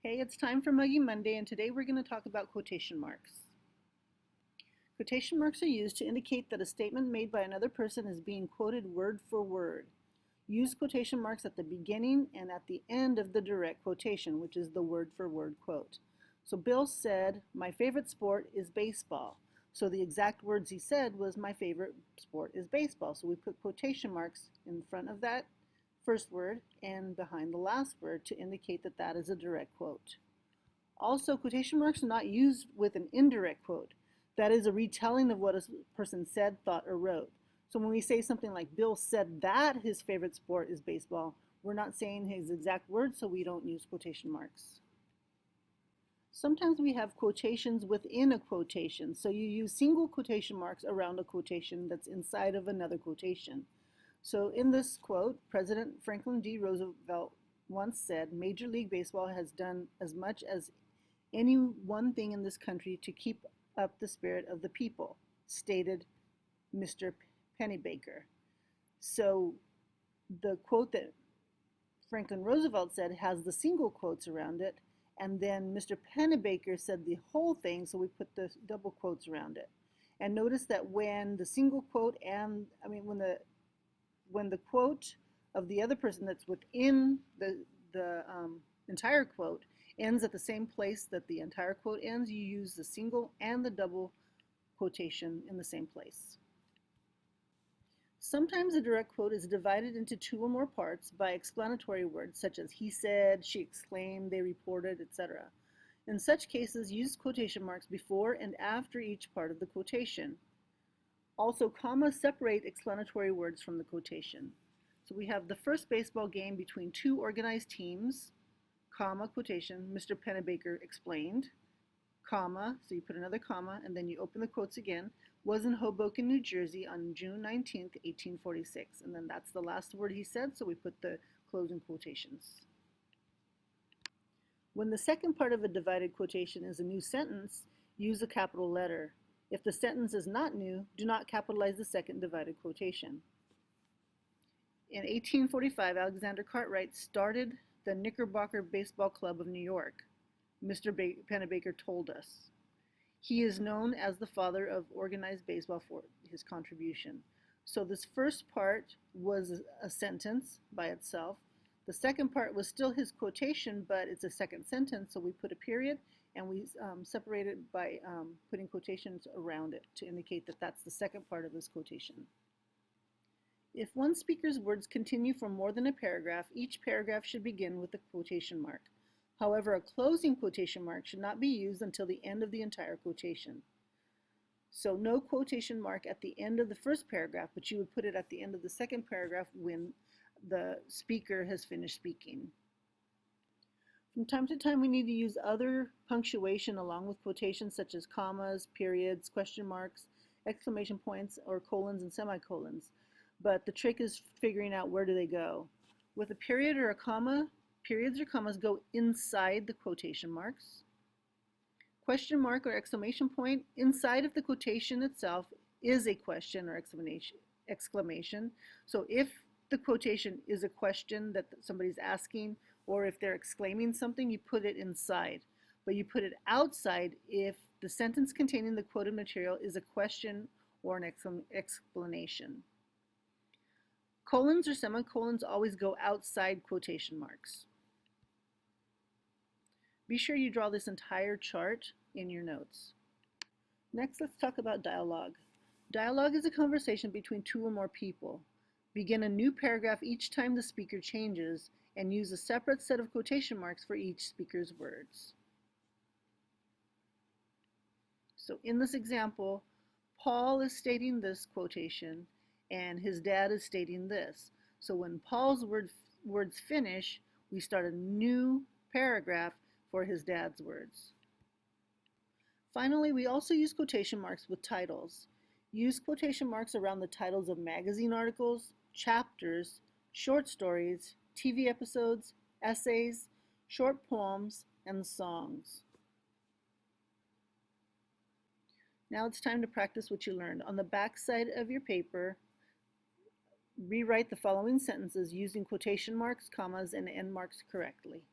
Hey, it's time for MUGgy Monday, and today we're going to talk about quotation marks. Quotation marks are used to indicate that a statement made by another person is being quoted word for word. Use quotation marks at the beginning and at the end of the direct quotation, which is the word for word quote. So Bill said, "My favorite sport is baseball." So the exact words he said was, "My favorite sport is baseball." So we put quotation marks in front of that first word and behind the last word to indicate that that is a direct quote. Also, quotation marks are not used with an indirect quote. That is a retelling of what a person said, thought, or wrote. So when we say something like Bill said that his favorite sport is baseball, we're not saying his exact words, so we don't use quotation marks. Sometimes we have quotations within a quotation. So you use single quotation marks around a quotation that's inside of another quotation. So in this quote, President Franklin D. Roosevelt once said, "Major League Baseball has done as much as any one thing in this country to keep up the spirit of the people," stated Mr. Pennebaker. So the quote that Franklin Roosevelt said has the single quotes around it, and then Mr. Pennebaker said the whole thing, so we put the double quotes around it. And notice that when the single quote when the quote of the other person that's within the entire quote ends at the same place that the entire quote ends, you use the single and the double quotation in the same place. Sometimes a direct quote is divided into two or more parts by explanatory words such as he said, she exclaimed, they reported, etc. In such cases, use quotation marks before and after each part of the quotation. Also, commas separate explanatory words from the quotation. So we have the first baseball game between two organized teams, comma, quotation, Mr. Pennebaker explained, comma, so you put another comma, and then you open the quotes again, was in Hoboken, New Jersey on June 19th, 1846. And then that's the last word he said, so we put the closing quotations. When the second part of a divided quotation is a new sentence, use a capital letter. If the sentence is not new, do not capitalize the second divided quotation. In 1845, Alexander Cartwright started the Knickerbocker Baseball Club of New York, Mr. Pennebaker told us. He is known as the father of organized baseball for his contribution. So this first part was a sentence by itself. The second part was still his quotation, but it's a second sentence, so we put a period and we separate it by putting quotations around it to indicate that that's the second part of this quotation. If one speaker's words continue for more than a paragraph, each paragraph should begin with a quotation mark. However, a closing quotation mark should not be used until the end of the entire quotation. So no quotation mark at the end of the first paragraph, but you would put it at the end of the second paragraph when the speaker has finished speaking. From time to time, we need to use other punctuation along with quotations such as commas, periods, question marks, exclamation points, or colons and semicolons. But the trick is figuring out where do they go. With a period or a comma, periods or commas go inside the quotation marks. Question mark or exclamation point inside of the quotation itself is a question or exclamation. So if the quotation is a question that somebody's asking, or if they're exclaiming something, you put it inside. But you put it outside if the sentence containing the quoted material is a question or an explanation. Colons or semicolons always go outside quotation marks. Be sure you draw this entire chart in your notes. Next, let's talk about dialogue. Dialogue is a conversation between two or more people. Begin a new paragraph each time the speaker changes and use a separate set of quotation marks for each speaker's words. So in this example, Paul is stating this quotation and his dad is stating this. So when Paul's words finish, we start a new paragraph for his dad's words. Finally, we also use quotation marks with titles. Use quotation marks around the titles of magazine articles, chapters, short stories, TV episodes, essays, short poems, and songs. Now it's time to practice what you learned. On the back side of your paper, rewrite the following sentences using quotation marks, commas, and end marks correctly.